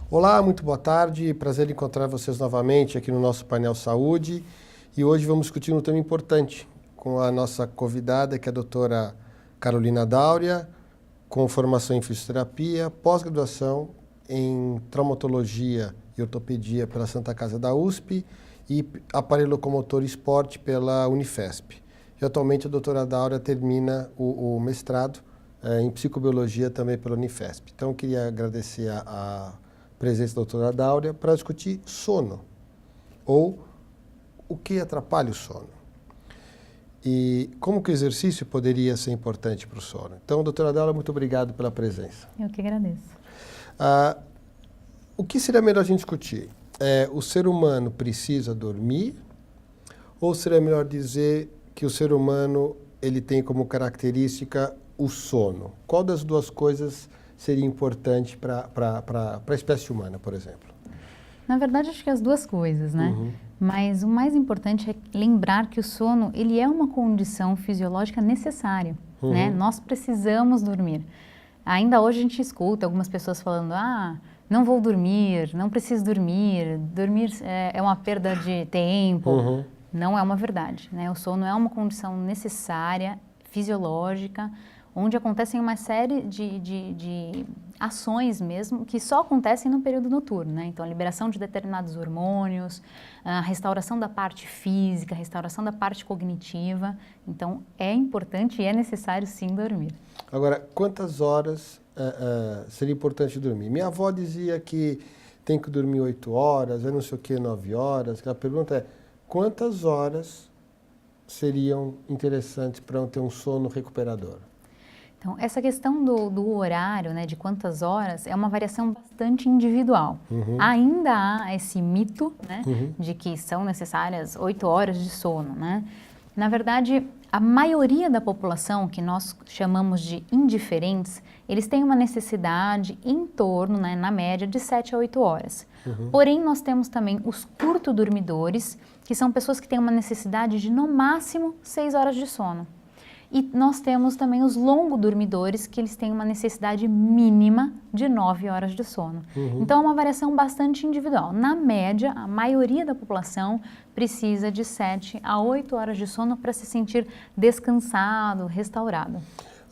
Olá, muito boa tarde. Prazer em encontrar vocês novamente aqui no nosso painel Saúde. E hoje vamos discutir um tema importante com a nossa convidada, que é a doutora Carolina Dáurea, com formação em fisioterapia, pós-graduação em traumatologia e ortopedia pela Santa Casa da USP e aparelho locomotor e esporte pela Unifesp. E atualmente a doutora Dáurea termina o mestrado em psicobiologia também pela Unifesp. Então eu queria agradecer a presença da doutora Dáurea para discutir sono, ou o que atrapalha o sono. E como que o exercício poderia ser importante para o sono. Então, doutora Dáurea, muito obrigado pela presença. Eu que agradeço. O que seria melhor a gente discutir? O ser humano precisa dormir, ou seria melhor dizer que o ser humano ele tem como característica o sono? Qual das duas coisas seria importante para a espécie humana, por exemplo? Na verdade, acho que as duas coisas, né? Uhum. Mas o mais importante é lembrar que o sono, ele é uma condição fisiológica necessária, né? Nós precisamos dormir. Ainda hoje a gente escuta algumas pessoas falando, não vou dormir, não preciso dormir, dormir é uma perda de tempo. Não é uma verdade, né? O sono é uma condição necessária, fisiológica, onde acontecem uma série de ações mesmo que só acontecem no período noturno, né? Então, a liberação de determinados hormônios, a restauração da parte física, a restauração da parte cognitiva. Então, é importante e é necessário, sim, dormir. Agora, quantas horas seria importante dormir? Minha avó dizia que tem que dormir 8 horas, eu não sei o que, 9 horas. A pergunta é, quantas horas seriam interessantes para eu ter um sono recuperador? Então, essa questão do horário, né, de quantas horas, é uma variação bastante individual. Ainda há esse mito, né, de que são necessárias 8 horas de sono, né? Na verdade, a maioria da população, que nós chamamos de indiferentes, eles têm uma necessidade em torno, né, na média, de 7 a 8 horas. Porém, nós temos também os curto-dormidores, que são pessoas que têm uma necessidade de, no máximo, 6 horas de sono. E nós temos também os longo-dormidores, que eles têm uma necessidade mínima de 9 horas de sono. Então, é uma variação bastante individual. Na média, a maioria da população precisa de 7 a 8 horas de sono para se sentir descansado, restaurado.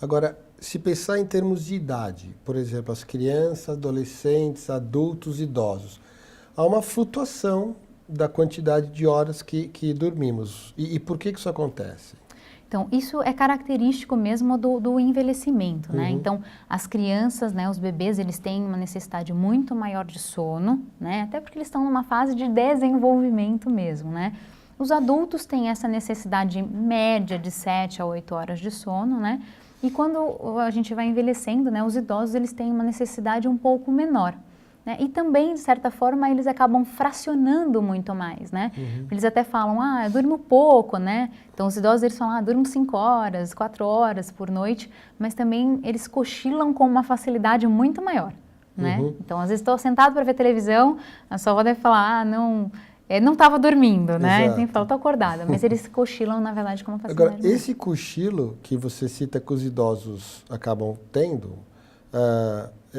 Agora, se pensar em termos de idade, por exemplo, as crianças, adolescentes, adultos, idosos, há uma flutuação da quantidade de horas que dormimos. E por que isso acontece? Então, isso é característico mesmo do envelhecimento, né? Então, as crianças, né, os bebês, eles têm uma necessidade muito maior de sono, né? Até porque eles estão numa fase de desenvolvimento mesmo, né? Os adultos têm essa necessidade média de 7 a 8 horas de sono, né? E quando a gente vai envelhecendo, né, os idosos, eles têm uma necessidade um pouco menor. Né? E também, de certa forma, eles acabam fracionando muito mais, né? Eles até falam, eu durmo pouco, né? Então, os idosos, eles falam, durmo 5 horas, 4 horas por noite, mas também eles cochilam com uma facilidade muito maior, né? Então, às vezes, estou sentado para ver televisão, a sua avó deve falar, não estava dormindo, né? Exato. Tem que falar, estou acordada, mas eles cochilam, na verdade, com uma facilidade Agora, maior. esse cochilo que você cita que os idosos acabam tendo,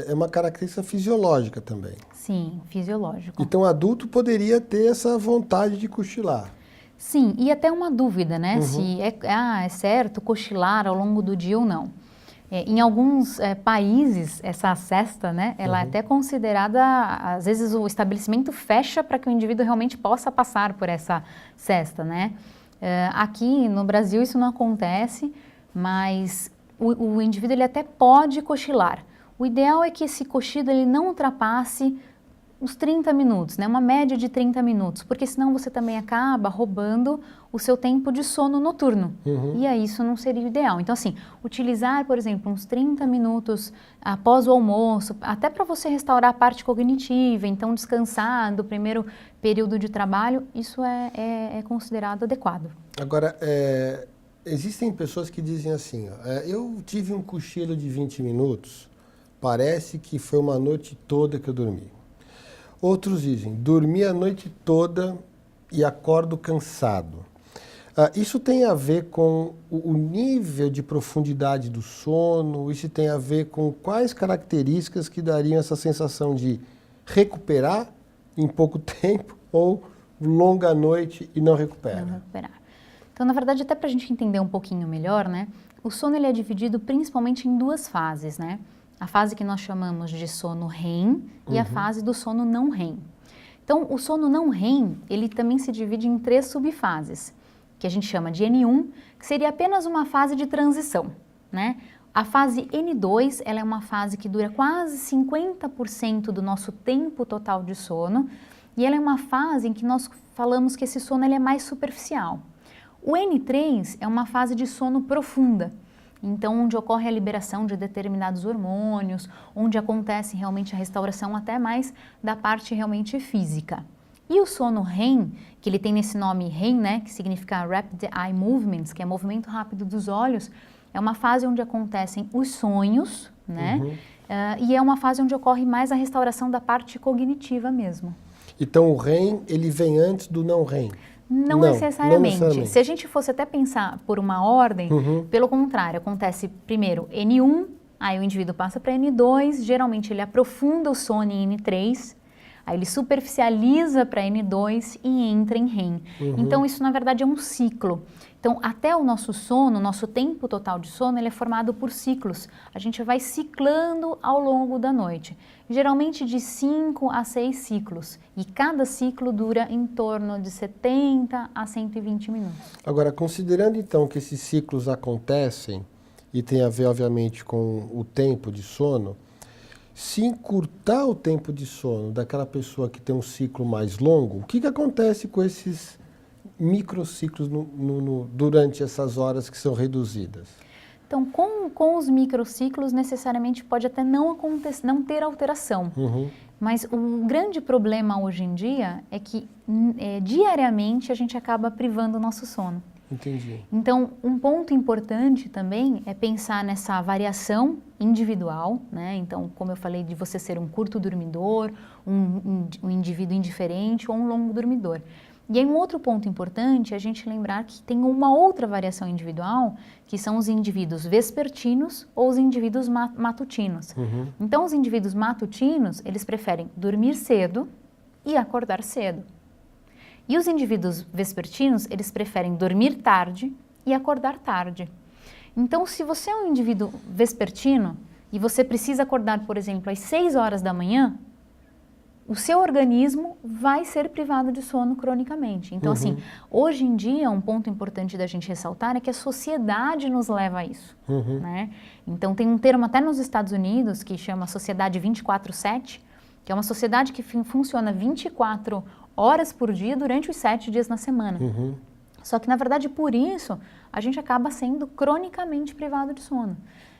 é uma característica fisiológica também. Sim, fisiológico. Então, o adulto poderia ter essa vontade de cochilar. Sim, e até uma dúvida, né? Se é certo cochilar ao longo do dia ou não. Em alguns países, essa sesta, né? Ela é até considerada, às vezes o estabelecimento fecha para que o indivíduo realmente possa passar por essa sesta, né? Aqui no Brasil isso não acontece, mas o indivíduo ele até pode cochilar. O ideal é que esse cochilo ele não ultrapasse os 30 minutos, né? Uma média de 30 minutos, porque senão você também acaba roubando o seu tempo de sono noturno. E aí isso não seria o ideal. Então, assim, utilizar, por exemplo, uns 30 minutos após o almoço, até para você restaurar a parte cognitiva, então descansar do primeiro período de trabalho, isso é considerado adequado. Agora, existem pessoas que dizem assim, eu tive um cochilo de 20 minutos, parece que foi uma noite toda que eu dormi. Outros dizem, dormi a noite toda e acordo cansado. Isso tem a ver com o nível de profundidade do sono? Isso tem a ver com quais características que dariam essa sensação de recuperar em pouco tempo ou longa noite e não recupera? Não recuperar. Então, na verdade, até para a gente entender um pouquinho melhor, né? O sono ele é dividido principalmente em duas fases, né? A fase que nós chamamos de sono REM e a fase do sono não REM. Então, o sono não REM, ele também se divide em 3 subfases, que a gente chama de N1, que seria apenas uma fase de transição, né? A fase N2, ela é uma fase que dura quase 50% do nosso tempo total de sono, e ela é uma fase em que nós falamos que esse sono ele é mais superficial. O N3 é uma fase de sono profunda, então onde ocorre a liberação de determinados hormônios, onde acontece realmente a restauração até mais da parte realmente física. E o sono REM, que ele tem nesse nome REM, né, que significa Rapid Eye Movements, que é movimento rápido dos olhos, é uma fase onde acontecem os sonhos, né, e é uma fase onde ocorre mais a restauração da parte cognitiva mesmo. Então o REM, ele vem antes do não REM? Não necessariamente. Se a gente fosse até pensar por uma ordem, pelo contrário, acontece primeiro N1, aí o indivíduo passa para N2, geralmente ele aprofunda o sono em N3, aí ele superficializa para N2 e entra em REM. Então isso na verdade é um ciclo. Então até o nosso sono, nosso tempo total de sono, ele é formado por ciclos. A gente vai ciclando ao longo da noite, geralmente de 5 a 6 ciclos. E cada ciclo dura em torno de 70 a 120 minutos. Agora, considerando então que esses ciclos acontecem e tem a ver obviamente com o tempo de sono, se encurtar o tempo de sono daquela pessoa que tem um ciclo mais longo, o que acontece com esses microciclos durante essas horas que são reduzidas? Então, com os microciclos, necessariamente pode até não ter alteração. Mas o grande problema hoje em dia é que diariamente a gente acaba privando o nosso sono. Entendi. Então, um ponto importante também é pensar nessa variação individual, né? Então, como eu falei, de você ser um curto dormidor, um indivíduo indiferente ou um longo dormidor. E aí um outro ponto importante é a gente lembrar que tem uma outra variação individual, que são os indivíduos vespertinos ou os indivíduos matutinos. Então, os indivíduos matutinos, eles preferem dormir cedo e acordar cedo. E os indivíduos vespertinos, eles preferem dormir tarde e acordar tarde. Então, se você é um indivíduo vespertino e você precisa acordar, por exemplo, às 6 horas da manhã, o seu organismo vai ser privado de sono cronicamente. Então, assim, hoje em dia, um ponto importante da gente ressaltar é que a sociedade nos leva a isso, né? Então, tem um termo até nos Estados Unidos que chama Sociedade 24/7, que é uma sociedade que funciona 24 horas por dia durante os 7 dias na semana. Só que, na verdade, por isso, a gente acaba sendo cronicamente privado de sono.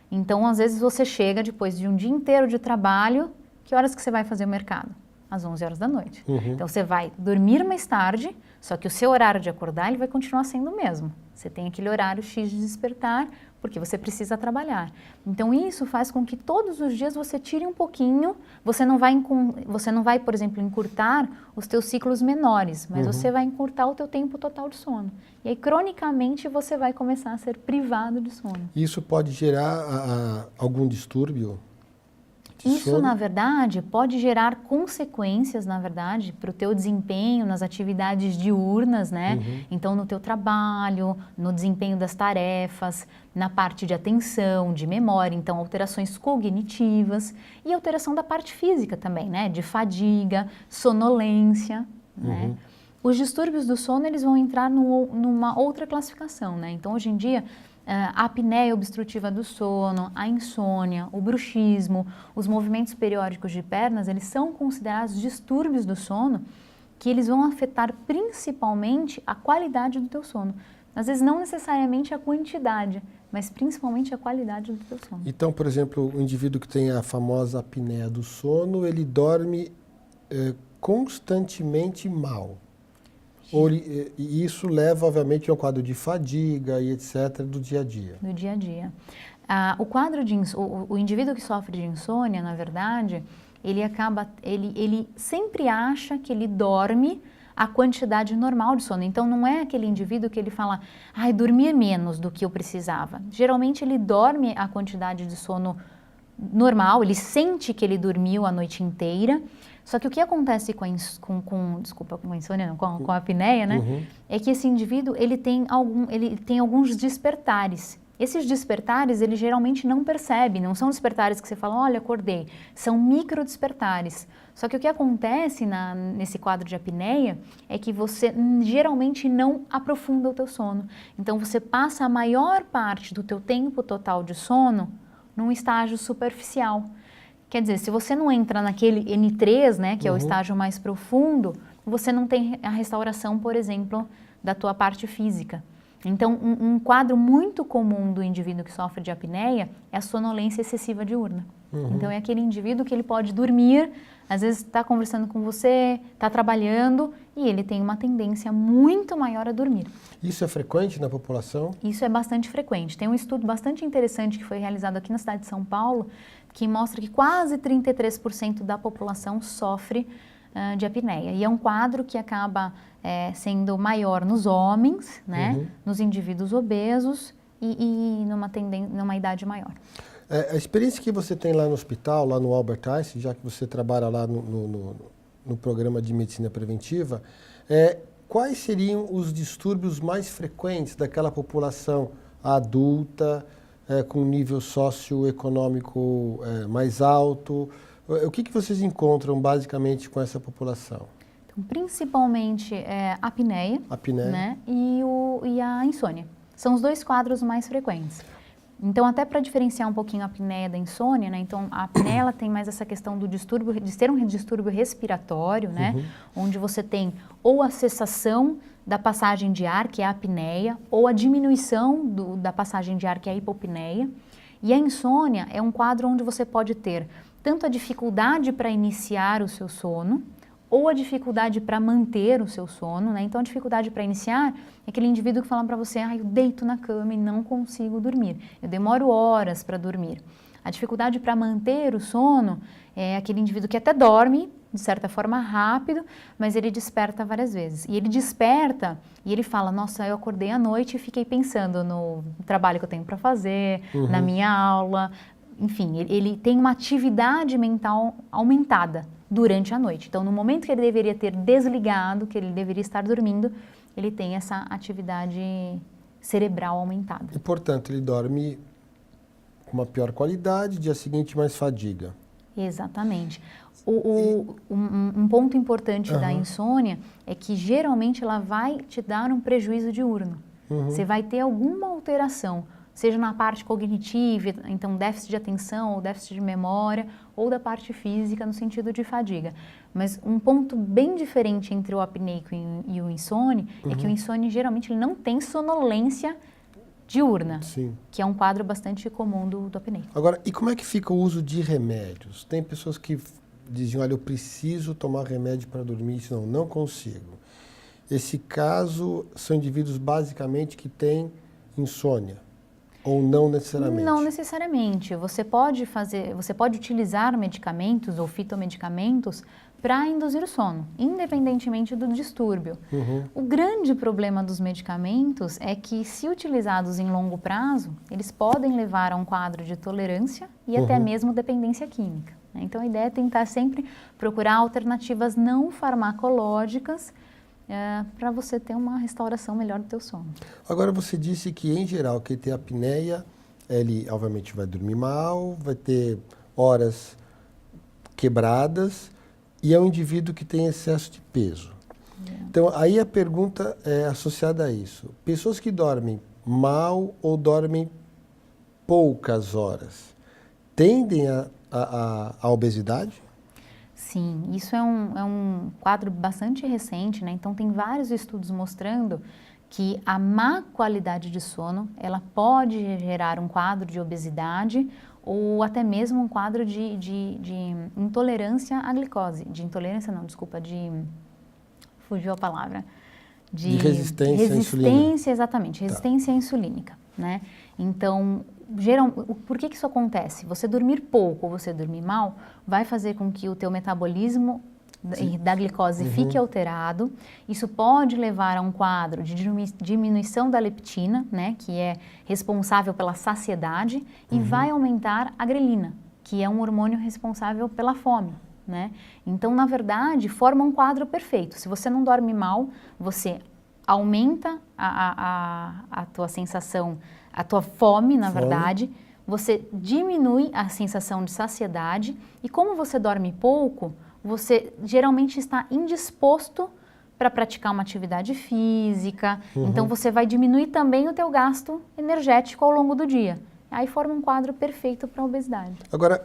Então, às vezes, você chega depois de um dia inteiro de trabalho, que horas que você vai fazer o mercado? Às 11 horas da noite. Então, você vai dormir mais tarde, só que o seu horário de acordar ele vai continuar sendo o mesmo. Você tem aquele horário X de despertar, porque você precisa trabalhar. Então, isso faz com que todos os dias você tire um pouquinho, você não vai, por exemplo, encurtar os teus ciclos menores, mas você vai encurtar o teu tempo total de sono. E aí, cronicamente, você vai começar a ser privado de sono. Isso pode gerar algum distúrbio? Isso, na verdade, pode gerar consequências, na verdade, para o teu desempenho nas atividades diurnas, né? Então, no teu trabalho, no desempenho das tarefas, na parte de atenção, de memória, então alterações cognitivas e alteração da parte física também, né? De fadiga, sonolência, né? Os distúrbios do sono, eles vão entrar numa outra classificação, né? Então, hoje em dia, a apneia obstrutiva do sono, a insônia, o bruxismo, os movimentos periódicos de pernas, eles são considerados distúrbios do sono que eles vão afetar principalmente a qualidade do teu sono. Às vezes não necessariamente a quantidade, mas principalmente a qualidade do teu sono. Então, por exemplo, o indivíduo que tem a famosa apneia do sono, ele dorme constantemente mal. E isso leva, obviamente, a um quadro de fadiga e etc. do dia a dia. Do dia a dia. O indivíduo que sofre de insônia, na verdade, ele sempre acha que ele dorme a quantidade normal de sono. Então, não é aquele indivíduo que ele fala, dormia menos do que eu precisava. Geralmente, ele dorme a quantidade de sono normal, ele sente que ele dormiu a noite inteira. Só que o que acontece com a insônia, não, com a apneia, né? É que esse indivíduo, ele tem alguns despertares. Esses despertares, ele geralmente não percebe, não são despertares que você fala, olha, acordei. São micro despertares. Só que o que acontece nesse quadro de apneia é que você geralmente não aprofunda o teu sono. Então, você passa a maior parte do teu tempo total de sono num estágio superficial. Quer dizer, se você não entra naquele N3, né, que é o estágio mais profundo, você não tem a restauração, por exemplo, da tua parte física. Então, um quadro muito comum do indivíduo que sofre de apneia é a sonolência excessiva diurna. Então, é aquele indivíduo que ele pode dormir, às vezes está conversando com você, está trabalhando e ele tem uma tendência muito maior a dormir. Isso é frequente na população? Isso é bastante frequente. Tem um estudo bastante interessante que foi realizado aqui na cidade de São Paulo, que mostra que quase 33% da população sofre de apneia. E é um quadro que acaba sendo maior nos homens, né, nos indivíduos obesos e numa idade maior. A experiência que você tem lá no hospital, lá no Albert Einstein, já que você trabalha lá no programa de medicina preventiva, quais seriam os distúrbios mais frequentes daquela população adulta, com nível socioeconômico mais alto? O que vocês encontram basicamente com essa população? Então, principalmente a apneia, né, e a insônia. São os dois quadros mais frequentes. Então, até para diferenciar um pouquinho a apneia da insônia, né? Então, a apneia ela tem mais essa questão do distúrbio, de ser um distúrbio respiratório, né? Onde você tem ou a cessação da passagem de ar, que é a apneia, ou a diminuição da passagem de ar, que é a hipopneia. E a insônia é um quadro onde você pode ter tanto a dificuldade para iniciar o seu sono, ou a dificuldade para manter o seu sono, né? Então, a dificuldade para iniciar é aquele indivíduo que fala para você, eu deito na cama e não consigo dormir, eu demoro horas para dormir. A dificuldade para manter o sono é aquele indivíduo que até dorme, de certa forma, rápido, mas ele desperta várias vezes. E ele desperta e ele fala, nossa, eu acordei à noite e fiquei pensando no trabalho que eu tenho para fazer, na minha aula, enfim, ele tem uma atividade mental aumentada durante a noite. Então, no momento que ele deveria ter desligado, que ele deveria estar dormindo, ele tem essa atividade cerebral aumentada. E, portanto, ele dorme com uma pior qualidade, dia seguinte mais fadiga. Exatamente. Um ponto importante da insônia é que geralmente ela vai te dar um prejuízo diurno. Você vai ter alguma alteração, seja na parte cognitiva, então déficit de atenção ou déficit de memória, ou da parte física no sentido de fadiga. Mas um ponto bem diferente entre o apneico e o insônia é que o insônia geralmente ele não tem sonolência diurna, que é um quadro bastante comum do apneico. Agora, e como é que fica o uso de remédios? Tem pessoas que dizem, olha, eu preciso tomar remédio para dormir, senão não consigo. Esse caso são indivíduos basicamente que têm insônia. Ou não necessariamente? Não necessariamente. Você pode utilizar medicamentos ou fitomedicamentos para induzir o sono, independentemente do distúrbio. O grande problema dos medicamentos é que, se utilizados em longo prazo, eles podem levar a um quadro de tolerância e até mesmo dependência química. Então, a ideia é tentar sempre procurar alternativas não farmacológicas para você ter uma restauração melhor do teu sono. Agora, você disse que, em geral, quem tem apneia, ele, obviamente, vai dormir mal, vai ter horas quebradas e é um indivíduo que tem excesso de peso. Então, aí a pergunta é associada a isso. Pessoas que dormem mal ou dormem poucas horas, tendem à obesidade? Sim, isso é um quadro bastante recente, né? Então, tem vários estudos mostrando que a má qualidade de sono, ela pode gerar um quadro de obesidade ou até mesmo um quadro de intolerância à glicose. Fugiu a palavra. De resistência à insulina. Exatamente, resistência insulínica, né? Então, por que isso acontece? Você dormir pouco ou você dormir mal vai fazer com que o teu metabolismo da glicose fique alterado. Isso pode levar a um quadro de diminuição da leptina, né, que é responsável pela saciedade, e vai aumentar a grelina, que é um hormônio responsável pela fome, né? Então, na verdade, forma um quadro perfeito. Se você não dorme mal, você aumenta a tua sensação, a tua fome, na verdade, você diminui a sensação de saciedade e como você dorme pouco, você geralmente está indisposto para praticar uma atividade física, então você vai diminuir também o teu gasto energético ao longo do dia. Aí forma um quadro perfeito para a obesidade. Agora,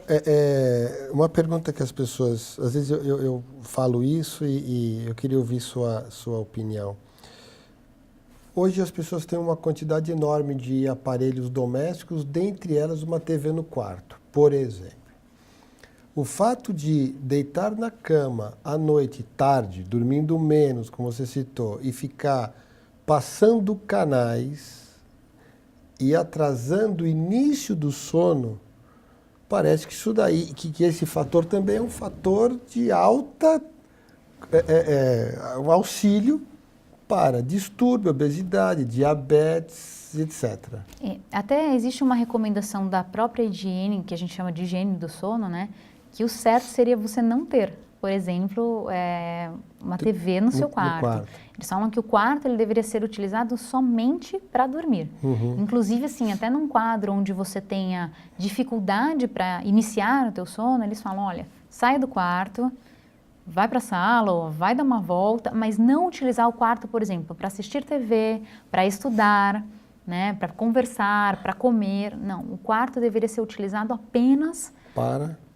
uma pergunta que as pessoas... Às vezes eu falo isso e eu queria ouvir sua opinião. Hoje as pessoas têm uma quantidade enorme de aparelhos domésticos, dentre elas uma TV no quarto, por exemplo. O fato de deitar na cama à noite, tarde, dormindo menos, como você citou, e ficar passando canais e atrasando o início do sono, parece que isso daí, que esse fator também é um fator de alta um auxílio para distúrbio, obesidade, diabetes, etc. Até existe uma recomendação da própria higiene, que a gente chama de higiene do sono, né? Que o certo seria você não ter, por exemplo, uma TV no seu quarto. Eles falam que o quarto ele deveria ser utilizado somente para dormir. Inclusive, assim, até num quadro onde você tenha dificuldade para iniciar o teu sono, eles falam, olha, sai do quarto, vai para a sala ou vai dar uma volta, mas não utilizar o quarto, por exemplo, para assistir TV, para estudar, né, para conversar, para comer. Não, o quarto deveria ser utilizado apenas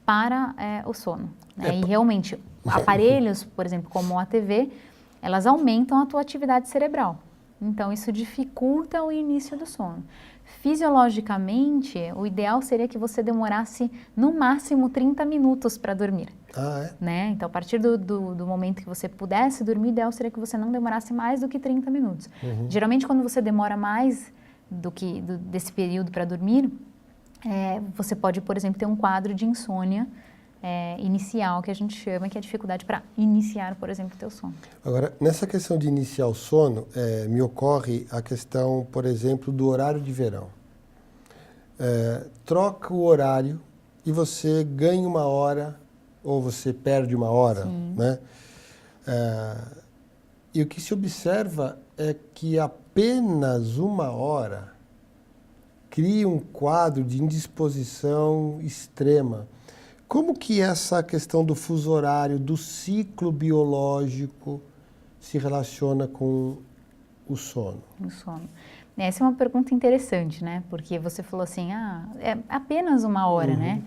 para o sono. Né? E realmente, aparelhos, por exemplo, como a TV, elas aumentam a tua atividade cerebral. Então, isso dificulta o início do sono. Fisiologicamente, o ideal seria que você demorasse no máximo 30 minutos para dormir. Né? Então, a partir do momento que você pudesse dormir, o ideal seria que você não demorasse mais do que 30 minutos. Geralmente, quando você demora mais desse período para dormir, você pode, por exemplo, ter um quadro de insônia inicial, que a gente chama, que é a dificuldade para iniciar, por exemplo, o teu sono. Agora, nessa questão de iniciar o sono, me ocorre a questão, por exemplo, do horário de verão. Troca o horário e você ganha uma hora ou você perde uma hora, né? E o que se observa é que apenas uma hora cria um quadro de indisposição extrema. Como que essa questão do fuso horário, do ciclo biológico se relaciona com o sono? O sono. Essa é uma pergunta interessante, né? Porque você falou assim, é apenas uma hora, né?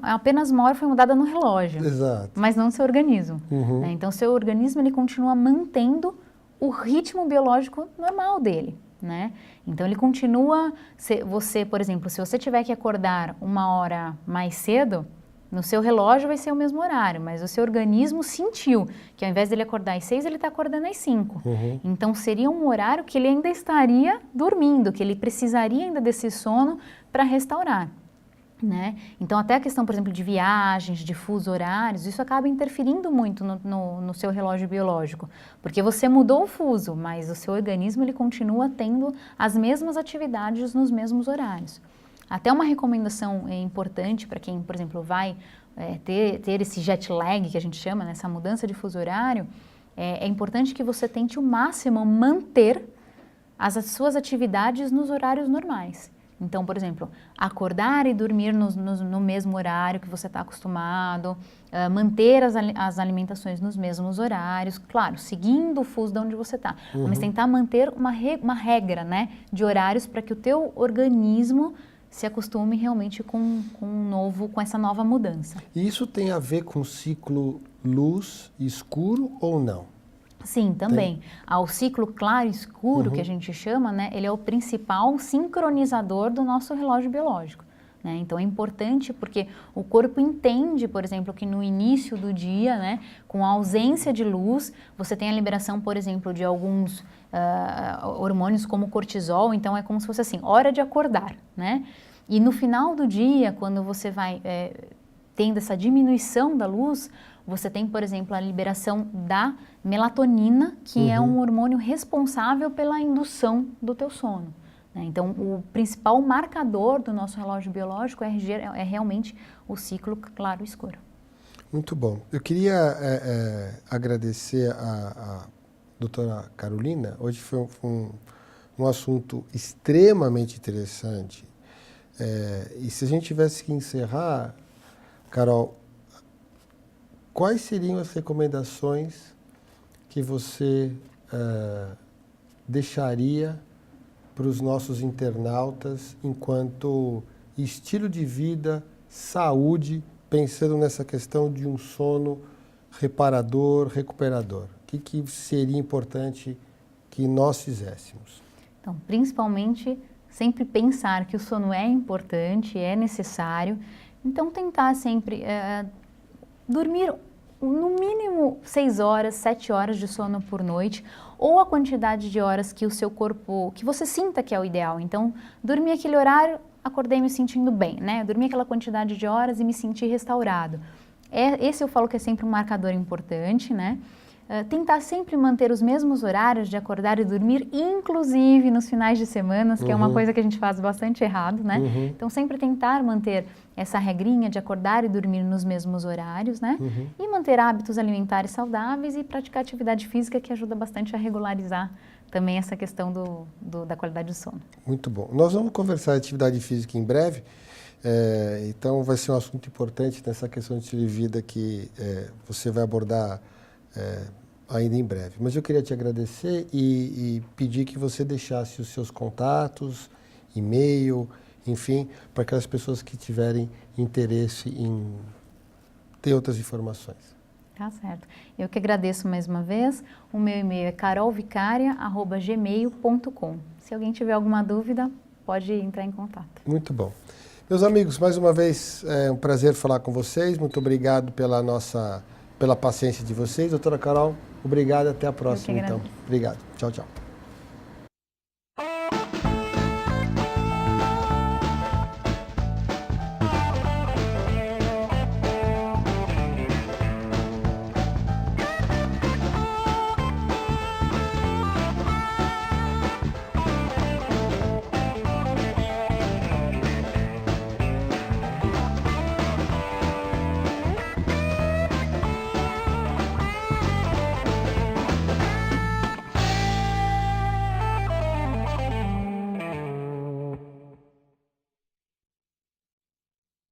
Apenas uma hora foi mudada no relógio. Exato. Mas não no seu organismo. Né? Então, seu organismo ele continua mantendo o ritmo biológico normal dele. Né? Então, ele continua... Você, por exemplo, se você tiver que acordar uma hora mais cedo, no seu relógio vai ser o mesmo horário, mas o seu organismo sentiu que ao invés dele acordar às 6, ele está acordando às 5. Então, seria um horário que ele ainda estaria dormindo, que ele precisaria ainda desse sono para restaurar. Né? Então, até a questão, por exemplo, de viagens, de fuso horários, isso acaba interferindo muito no seu relógio biológico, porque você mudou o fuso, mas o seu organismo ele continua tendo as mesmas atividades nos mesmos horários. Até uma recomendação importante para quem, por exemplo, vai ter esse jet lag, que a gente chama, né, essa mudança de fuso horário, é importante que você tente o máximo manter as suas atividades nos horários normais. Então, por exemplo, acordar e dormir no mesmo horário que você está acostumado, manter as alimentações nos mesmos horários, claro, seguindo o fuso de onde você está, mas tentar manter uma regra, né, de horários para que o teu organismo se acostume realmente com essa nova mudança. E isso tem a ver com o ciclo luz e escuro ou não? Sim, também. O ciclo claro e escuro, que a gente chama, né, ele é o principal sincronizador do nosso relógio biológico. Né? Então, é importante porque o corpo entende, por exemplo, que no início do dia, né, com a ausência de luz, você tem a liberação, por exemplo, de alguns hormônios como cortisol, então é como se fosse assim, hora de acordar, né? E no final do dia, quando você vai tendo essa diminuição da luz, você tem, por exemplo, a liberação da melatonina, que é um hormônio responsável pela indução do teu sono. né? Então, o principal marcador do nosso relógio biológico é realmente o ciclo claro-escuro. Muito bom. Eu queria agradecer a doutora Carolina. Hoje foi um assunto extremamente interessante. E se a gente tivesse que encerrar, Carol, quais seriam as recomendações que você deixaria para os nossos internautas enquanto estilo de vida, saúde, pensando nessa questão de um sono reparador, recuperador? O que seria importante que nós fizéssemos? Então, principalmente, sempre pensar que o sono é importante, é necessário. Então, tentar sempre dormir no mínimo 6 horas, 7 horas de sono por noite, ou a quantidade de horas que o seu corpo, que você sinta que é o ideal. Então, dormir aquele horário, acordei me sentindo bem, né? Dormir aquela quantidade de horas e me sentir restaurado. Esse eu falo que é sempre um marcador importante, né? Tentar sempre manter os mesmos horários de acordar e dormir, inclusive nos finais de semana, que é uma coisa que a gente faz bastante errado, né? Então, sempre tentar manter essa regrinha de acordar e dormir nos mesmos horários, né? E manter hábitos alimentares saudáveis e praticar atividade física, que ajuda bastante a regularizar também essa questão da qualidade do sono. Muito bom. Nós vamos conversar de atividade física em breve, então vai ser um assunto importante nessa questão de estilo de vida que você vai abordar ainda em breve. Mas eu queria te agradecer e pedir que você deixasse os seus contatos, e-mail, enfim, para aquelas pessoas que tiverem interesse em ter outras informações. Tá certo. Eu que agradeço mais uma vez. O meu e-mail é carolvicaria@gmail.com. Se alguém tiver alguma dúvida, pode entrar em contato. Muito bom. Meus amigos, mais uma vez é um prazer falar com vocês. Muito obrigado pela paciência de vocês. Doutora Carol, obrigado. Até a próxima, então. Obrigado. Tchau, tchau.